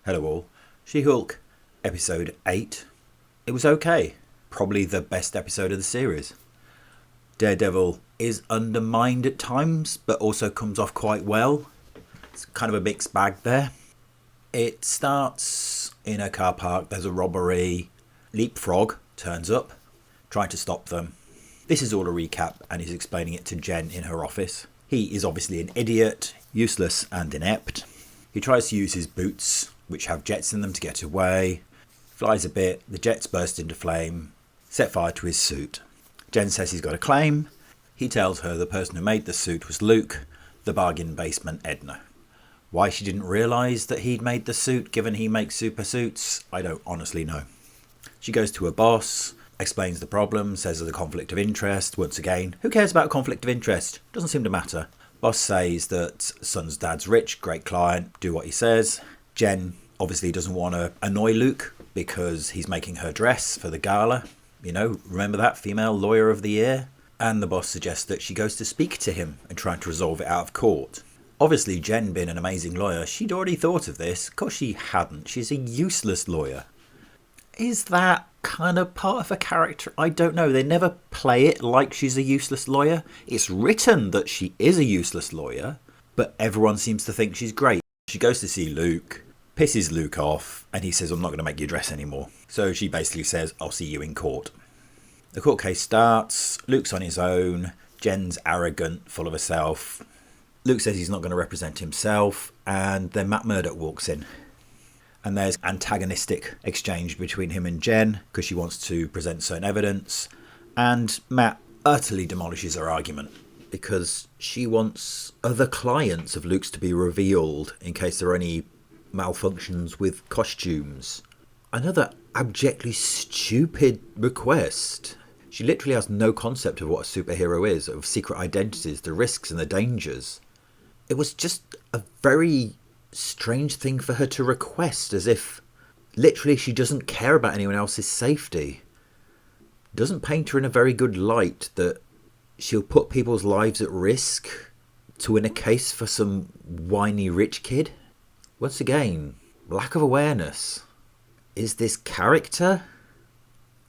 Hello all. She-Hulk, episode 8. It was okay. Probably the best episode of the series. Daredevil is undermined at times, but also comes off quite well. It's kind of a mixed bag there. It starts in a car park. There's a robbery. Leapfrog turns up, trying to stop them. This is all a recap, and he's explaining it to Jen in her office. He is obviously an idiot, useless and inept. He tries to use his boots, which have jets in them, to get away. Flies a bit, the jets burst into flame, set fire to his suit. Jen says he's got a claim. He tells her the person who made the suit was Luke, the bargain basement Edna. Why she didn't realise that he'd made the suit, given he makes super suits, I don't honestly know. She goes to her boss, explains the problem, says there's a conflict of interest. Once again, who cares about conflict of interest? Doesn't seem to matter. Boss says that son's dad's rich, great client, do what he says. Jen obviously doesn't want to annoy Luke because he's making her dress for the gala. You know, remember that? Female Lawyer of the Year? And the boss suggests that she goes to speak to him and try to resolve it out of court. Obviously, Jen being an amazing lawyer, she'd already thought of this. Of course she hadn't. She's a useless lawyer. Is that kind of part of her character? I don't know. They never play it like she's a useless lawyer. It's written that she is a useless lawyer, but everyone seems to think she's great. She goes to see Luke, pisses Luke off, and he says, I'm not going to make you dress anymore. So she basically says, I'll see you in court. The court case starts. Luke's on his own. Jen's arrogant, full of herself. Luke says he's not going to represent himself, and then Matt Murdock walks in. And there's antagonistic exchange between him and Jen because she wants to present certain evidence. And Matt utterly demolishes her argument because she wants other clients of Luke's to be revealed in case there are any malfunctions with costumes. Another abjectly stupid request. She literally has no concept of what a superhero is, of secret identities, the risks and the dangers. It was just a very strange thing for her to request, as if literally she doesn't care about anyone else's safety. Doesn't paint her in a very good light that she'll put people's lives at risk to win a case for some whiny rich kid. Once again, lack of awareness. Is this character?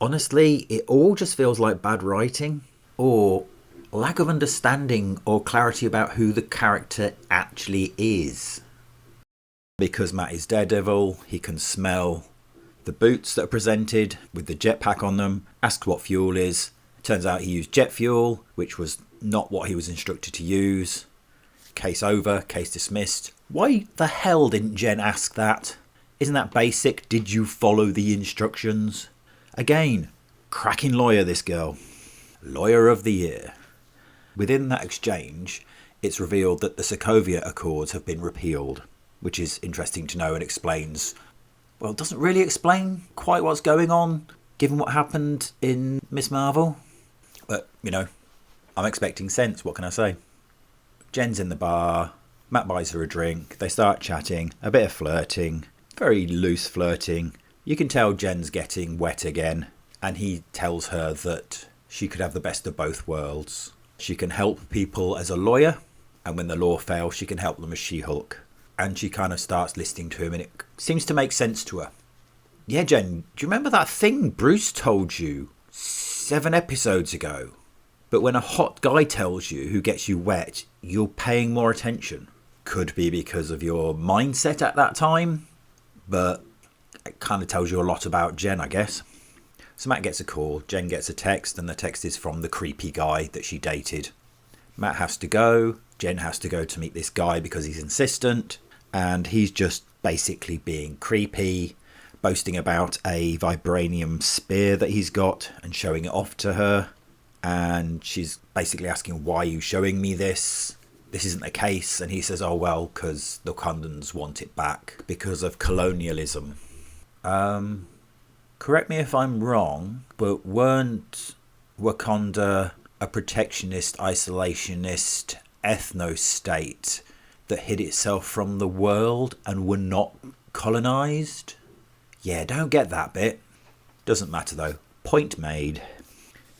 Honestly, it all just feels like bad writing or lack of understanding or clarity about who the character actually is. Because Matt is Daredevil, he can smell the boots that are presented with the jetpack on them, asks what fuel is. Turns out he used jet fuel, which was not what he was instructed to use. Case over, case dismissed. Why the hell didn't Jen ask that? Isn't that basic? Did you follow the instructions? Again, cracking lawyer, this girl. Lawyer of the Year. Within that exchange, it's revealed that the Sokovia Accords have been repealed, which is interesting to know and explains, well, it doesn't really explain quite what's going on, given what happened in Miss Marvel. But, you know, I'm expecting sense, what can I say? Jen's in the bar, Matt buys her a drink, they start chatting, a bit of flirting, very loose flirting. You can tell Jen's getting wet again, and he tells her that she could have the best of both worlds. She can help people as a lawyer, and when the law fails, she can help them as She-Hulk. And she kind of starts listening to him, and it seems to make sense to her. Yeah, Jen, do you remember that thing Bruce told you 7 episodes ago? But when a hot guy tells you who gets you wet, you're paying more attention. Could be because of your mindset at that time, but it kind of tells you a lot about Jen, I guess. So Matt gets a call, Jen gets a text, and the text is from the creepy guy that she dated. Matt has to go, Jen has to go to meet this guy because he's insistent, and he's just basically being creepy, boasting about a vibranium spear that he's got and showing it off to her. And she's basically asking, why are you showing me this? This isn't the case. And he says, oh, well, because the Wakandans want it back because of colonialism. Correct me if I'm wrong, but weren't Wakanda a protectionist, isolationist ethno-state that hid itself from the world and were not colonised? Yeah, don't get that bit. Doesn't matter though. Point made.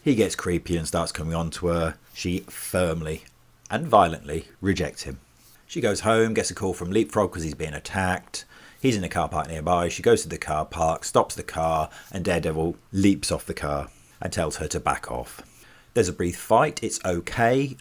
He gets creepy and starts coming on to her. She firmly and violently rejects him. She goes home, gets a call from Leapfrog because he's being attacked. He's in a car park nearby. She goes to the car park, stops the car, and Daredevil leaps off the car and tells her to back off. There's a brief fight. It's okay.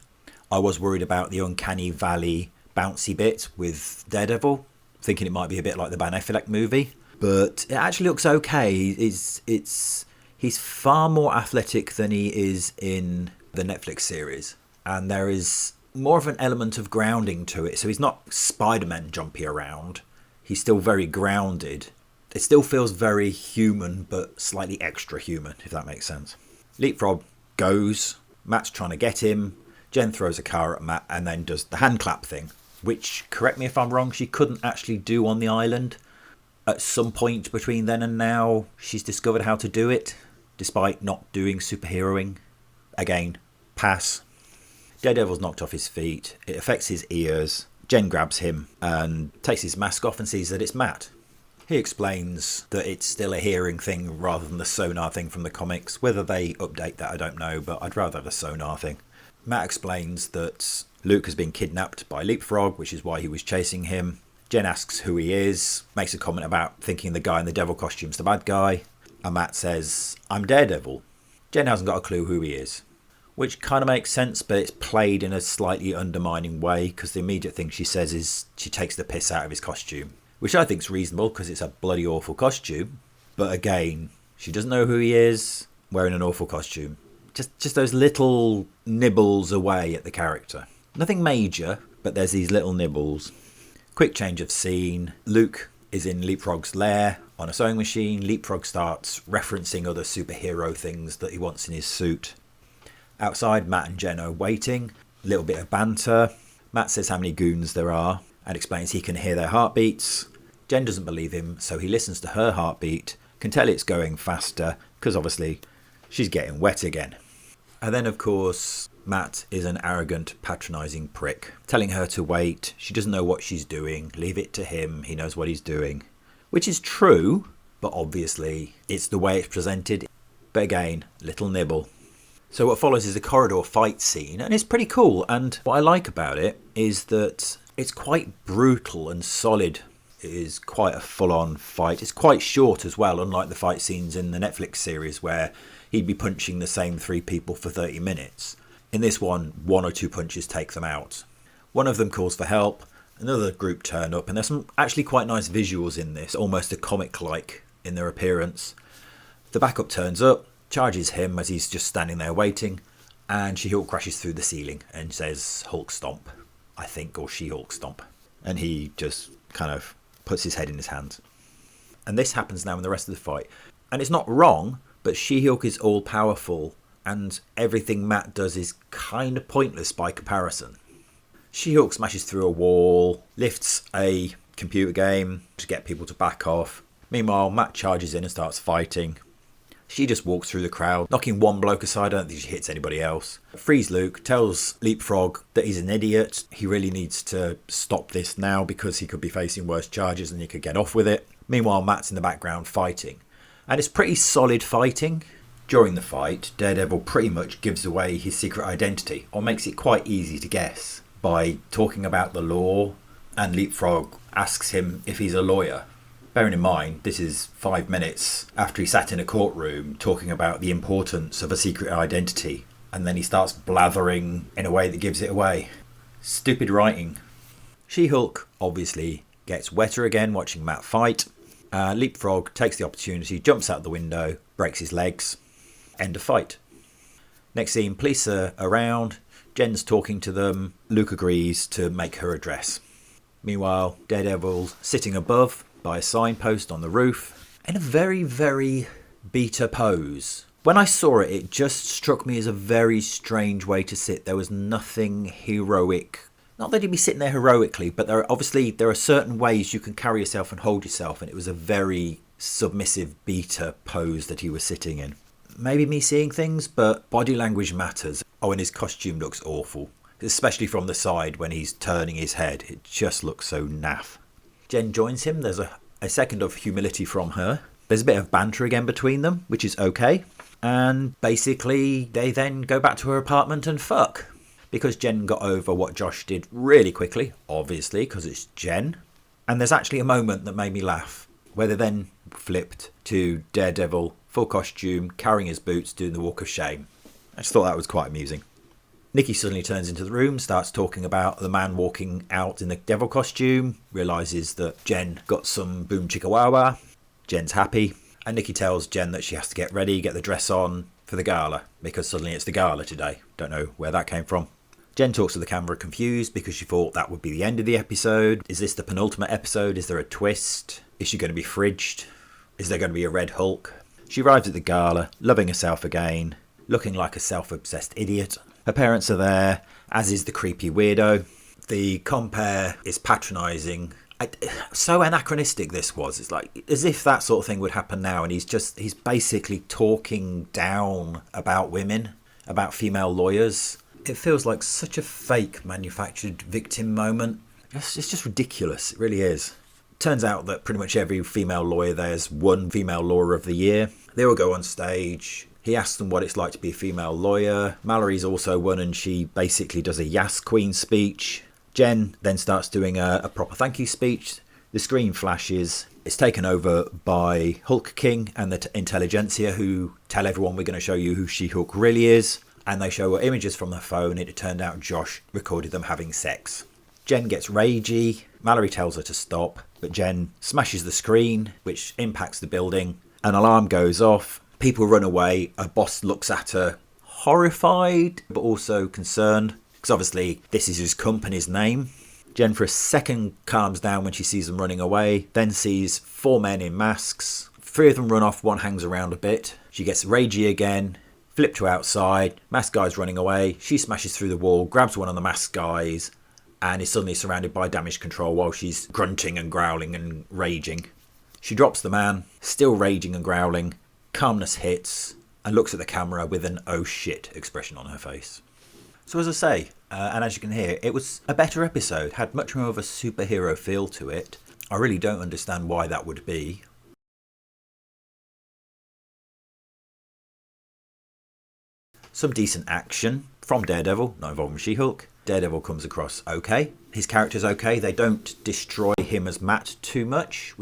I was worried about the Uncanny Valley bouncy bit with Daredevil, thinking it might be a bit like the Ben Affleck movie. But it actually looks okay. He's far more athletic than he is in the Netflix series. And there is more of an element of grounding to it. So he's not Spider-Man jumpy around. He's still very grounded. It still feels very human, but slightly extra human, if that makes sense. Leapfrog goes. Matt's trying to get him. Jen throws a car at Matt and then does the hand clap thing, which, correct me if I'm wrong, she couldn't actually do on the island. At some point between then and now, she's discovered how to do it, despite not doing superheroing. Again, pass. Daredevil's knocked off his feet. It affects his ears. Jen grabs him and takes his mask off and sees that it's Matt. He explains that it's still a hearing thing rather than the sonar thing from the comics. Whether they update that, I don't know, but I'd rather have a sonar thing. Matt explains that Luke has been kidnapped by Leapfrog, which is why he was chasing him. Jen asks who he is, makes a comment about thinking the guy in the devil costume's the bad guy, and Matt says, "I'm Daredevil." Jen hasn't got a clue who he is, which kind of makes sense, but it's played in a slightly undermining way, because the immediate thing she says is she takes the piss out of his costume, which I think's reasonable because it's a bloody awful costume. But again, she doesn't know who he is, wearing an awful costume. Just those little nibbles away at the character. Nothing major, but there's these little nibbles. Quick change of scene. Luke is in Leapfrog's lair on a sewing machine. Leapfrog starts referencing other superhero things that he wants in his suit. Outside, Matt and Jen are waiting. A little bit of banter. Matt says how many goons there are and explains he can hear their heartbeats. Jen doesn't believe him, so he listens to her heartbeat, can tell it's going faster, because obviously she's getting wet again. And then, of course, Matt is an arrogant, patronising prick, telling her to wait. She doesn't know what she's doing. Leave it to him. He knows what he's doing. Which is true, but obviously it's the way it's presented. But again, little nibble. So what follows is a corridor fight scene, and it's pretty cool. And what I like about it is that it's quite brutal and solid. It is quite a full-on fight. It's quite short as well, unlike the fight scenes in the Netflix series where he'd be punching the same 3 people for 30 minutes. In this one or 2 punches take them out. One of them calls for help, another group turn up, and there's some actually quite nice visuals in this, almost a comic-like in their appearance. The backup turns up, charges him as he's just standing there waiting, and She-Hulk crashes through the ceiling and says Hulk stomp, I think, or She-Hulk stomp. And he just kind of puts his head in his hands. And this happens now in the rest of the fight. And it's not wrong, but She-Hulk is all-powerful, and everything Matt does is kind of pointless by comparison. She-Hulk smashes through a wall, lifts a computer game to get people to back off. Meanwhile, Matt charges in and starts fighting. She just walks through the crowd, knocking one bloke aside. I don't think she hits anybody else. Frees Luke, tells Leapfrog that he's an idiot. He really needs to stop this now because he could be facing worse charges and he could get off with it. Meanwhile, Matt's in the background fighting. And it's pretty solid fighting. During the fight, Daredevil pretty much gives away his secret identity, or makes it quite easy to guess, by talking about the law, and Leapfrog asks him if he's a lawyer. Bearing in mind, this is 5 minutes after he sat in a courtroom talking about the importance of a secret identity, and then he starts blathering in a way that gives it away. Stupid writing. She-Hulk obviously gets wetter again watching Matt fight. Leapfrog takes the opportunity, jumps out the window, breaks his legs. End of fight. Next scene, police are around. Jen's talking to them. Luke agrees to make her address. Meanwhile, Daredevil's sitting above by a signpost on the roof in a very, very beta pose. When I saw it, it just struck me as a very strange way to sit. There was nothing heroic. Not that he'd be sitting there heroically, but there are certain ways you can carry yourself and hold yourself, and it was a very submissive beta pose that he was sitting in. Maybe me seeing things, but body language matters. Oh, and his costume looks awful, especially from the side when he's turning his head. It just looks so naff. Jen joins him. There's a second of humility from her. There's a bit of banter again between them, which is okay. And basically, they then go back to her apartment and fuck. Because Jen got over what Josh did really quickly, obviously, because it's Jen. And there's actually a moment that made me laugh, where they then flipped to Daredevil, full costume, carrying his boots, doing the walk of shame. I just thought that was quite amusing. Nikki suddenly turns into the room, starts talking about the man walking out in the devil costume, realises that Jen got some boom chicka wow wow. Jen's happy, and Nikki tells Jen that she has to get ready, get the dress on for the gala, because suddenly it's the gala today. Don't know where that came from. Jen talks to the camera confused because she thought that would be the end of the episode. Is this the penultimate episode? Is there a twist? Is she going to be fridged? Is there going to be a Red Hulk? She arrives at the gala, loving herself again, looking like a self-obsessed idiot. Her parents are there, as is the creepy weirdo. The compere is patronising. So anachronistic this was. It's like as if that sort of thing would happen now, and he's basically talking down about women, about female lawyers. It feels like such a fake manufactured victim moment. It's just ridiculous. It really is. Turns out that pretty much every female lawyer there's one female lawyer of the year. They all go on stage. He asks them what it's like to be a female lawyer. Mallory's also one, and she basically does a Yas Queen speech. Jen then starts doing a proper thank you speech. The screen flashes. It's taken over by Hulk King and the Intelligentsia, who tell everyone we're going to show you who She-Hulk really is. And they show her images from their phone. It turned out Josh recorded them having sex. Jen gets ragey. Mallory tells her to stop, but Jen smashes the screen, which impacts the building. An alarm goes off. People run away. Her boss looks at her, horrified, but also concerned, because obviously this is his company's name. Jen for a second calms down when she sees them running away, then sees 4 men in masks. 3 of them run off, 1 hangs around a bit. She gets ragey again. Flip to outside, masked guy's running away. She smashes through the wall, grabs one of the masked guys, and is suddenly surrounded by damage control while she's grunting and growling and raging. She drops the man, still raging and growling. Calmness hits, and looks at the camera with an oh shit expression on her face. So as I say, and as you can hear, it was a better episode, had much more of a superhero feel to it. I really don't understand why that would be. Some decent action from Daredevil, not involving She-Hulk. Daredevil comes across okay. His character's okay. They don't destroy him as Matt too much,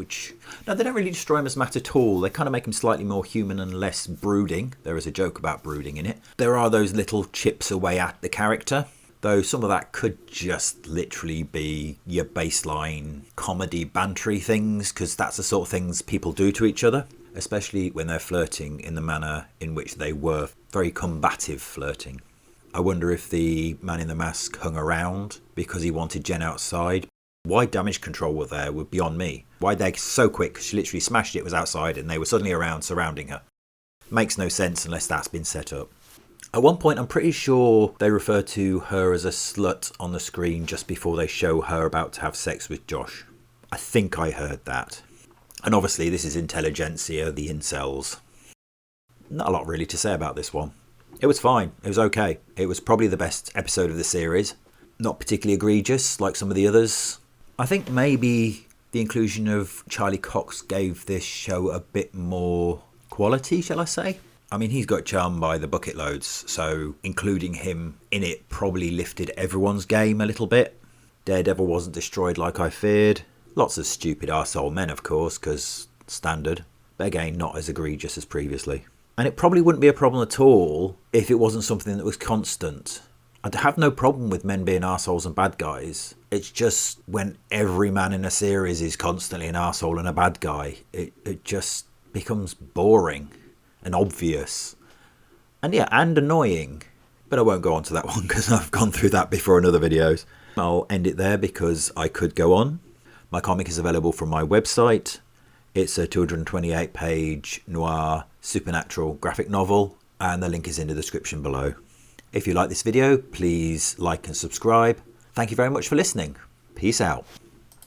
no, they don't really destroy him as Matt at all. They kind of make him slightly more human and less brooding. There is a joke about brooding in it. There are those little chips away at the character, though some of that could just literally be your baseline comedy bantery things, because that's the sort of things people do to each other, especially when they're flirting in the manner in which they were, very combative flirting. I wonder if the man in the mask hung around because he wanted Jen outside. Why damage control were there would beyond me. Why they're so quick, she literally smashed it, was outside, and they were suddenly around surrounding her. Makes no sense unless that's been set up. At one point, I'm pretty sure they refer to her as a slut on the screen just before they show her about to have sex with Josh. I think I heard that. And obviously this is Intelligentsia, the incels. Not a lot really to say about this one. It was fine. It was okay. It was probably the best episode of the series. Not particularly egregious like some of the others. I think maybe the inclusion of Charlie Cox gave this show a bit more quality, shall I say? I mean, he's got charmed by the bucket loads, so including him in it probably lifted everyone's game a little bit. Daredevil wasn't destroyed like I feared. Lots of stupid arsehole men, of course, because standard. But again, not as egregious as previously. And it probably wouldn't be a problem at all if it wasn't something that was constant. I'd have no problem with men being arseholes and bad guys. It's just when every man in a series is constantly an arsehole and a bad guy, it just becomes boring and obvious. And yeah, and annoying. But I won't go on to that one because I've gone through that before in other videos. I'll end it there because I could go on. My comic is available from my website. It's a 228-page noir supernatural graphic novel, and the link is in the description below. If you like this video, please like and subscribe. Thank you very much for listening. Peace out.